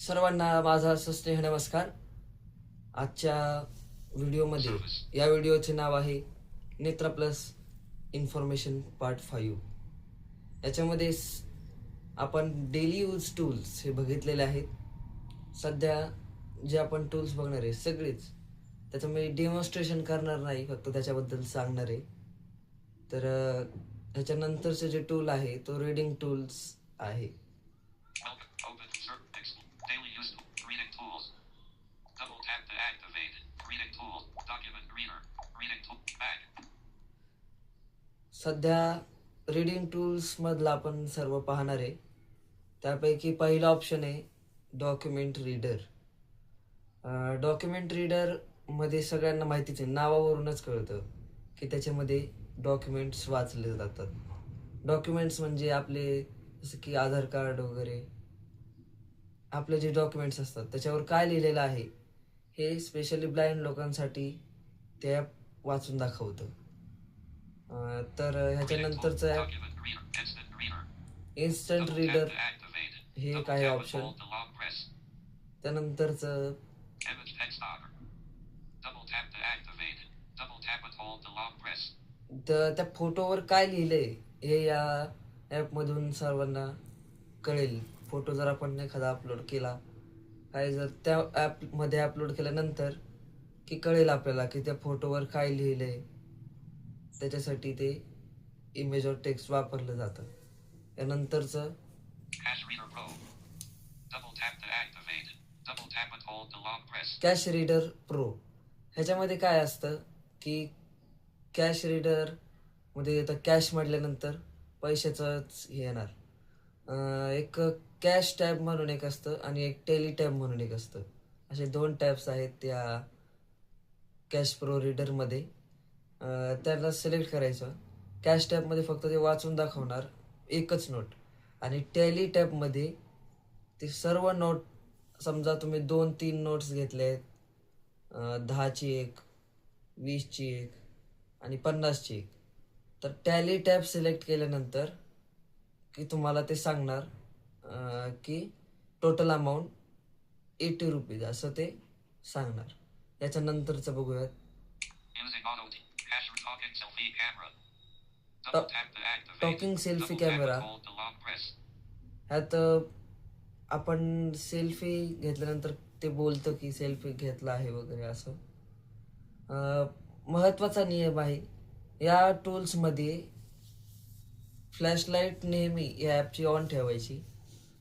सर्वांना माझा स्नेह नमस्कार. आजच्या व्हिडिओमध्ये या व्हिडिओचे नाव आहे नेत्रा प्लस इन्फॉर्मेशन पार्ट 5. याच्यामध्ये आपण डेली यूज टूल्स हे बघितलेले आहेत. सध्या जे आपण टूल्स बघणार आहे सगळेच त्याच्यामध्ये डेमॉन्स्ट्रेशन करणार नाही, फक्त त्याच्याबद्दल सांगणार आहे. तर ह्याच्यानंतरचे जे टूल आहे तो रीडिंग टूल्स आहे. सध्या रीडिंग टूल्स मधला आपण सर्व पाहणार आहे. त्यापैकी पहिला ऑप्शन आहे डॉक्युमेंट रीडर. डॉक्युमेंट रीडर मध्ये सगळ्यांना माहितीच आहे, नावावरूनच कळतं की त्याच्यामध्ये डॉक्युमेंट्स वाचले जातात. डॉक्युमेंट्स म्हणजे आपले जसं की आधार कार्ड वगैरे आपले जे डॉक्युमेंट्स असतात त्याच्यावर काय लिहिलेलं आहे हे स्पेशली ब्लाइंड लोकांसाठी ते ॲप वाचून दाखवतं. तर ह्याच्यानंतरचं ॲप इन्स्टंट रीडर हे एक आहे ऑप्शन. त्यानंतरचं त्या फोटोवर काय लिहिलंय हे या ॲपमधून सर्वांना कळेल. फोटो जर आपण एखादा अपलोड केला, काय जर त्या ॲपमध्ये अपलोड केल्यानंतर की कळेल आपल्याला की त्या फोटोवर काय लिहिलंय. त्याच्यासाठी ते इमेज और टेक्स्ट वापरलं जातं. यानंतरचं कॅश रीडर प्रो. ह्याच्यामध्ये काय असतं की कॅश रीडर मध्ये येतं कॅश म्हटल्यानंतर पैशाचंच हे येणार. एक कॅश टॅब म्हणून एक असतं आणि एक टेली टॅब म्हणून एक असतं. असे 2 टॅब्स आहेत त्या कॅश प्रो रीडरमध्ये. त्याला सिलेक्ट करायचं. कॅश टॅबमध्ये फक्त ते वाचून दाखवणार एकच नोट, आणि टॅली टॅबमध्ये ते सर्व नोट, समजा तुम्ही 2-3 नोट्स घेतले आहेत, 10ची एक, 20ची एक आणि 50ची एक, तर टॅली टॅब सिलेक्ट केल्यानंतर की तुम्हाला ते सांगणार की टोटल अमाऊंट 80 रुपीज असं ते सांगणार. याच्यानंतरचं बघूयात टॉकिंग सेल्फी कॅमेरा. ह्यात आपण सेल्फी घेतल्यानंतर ते बोलतं की सेल्फी घेतला आहे वगैरे असं. महत्त्वाचा नियम आहे या टूल्समध्ये, फ्लॅशलाईट नेहमी या ॲपची ऑन ठेवायची.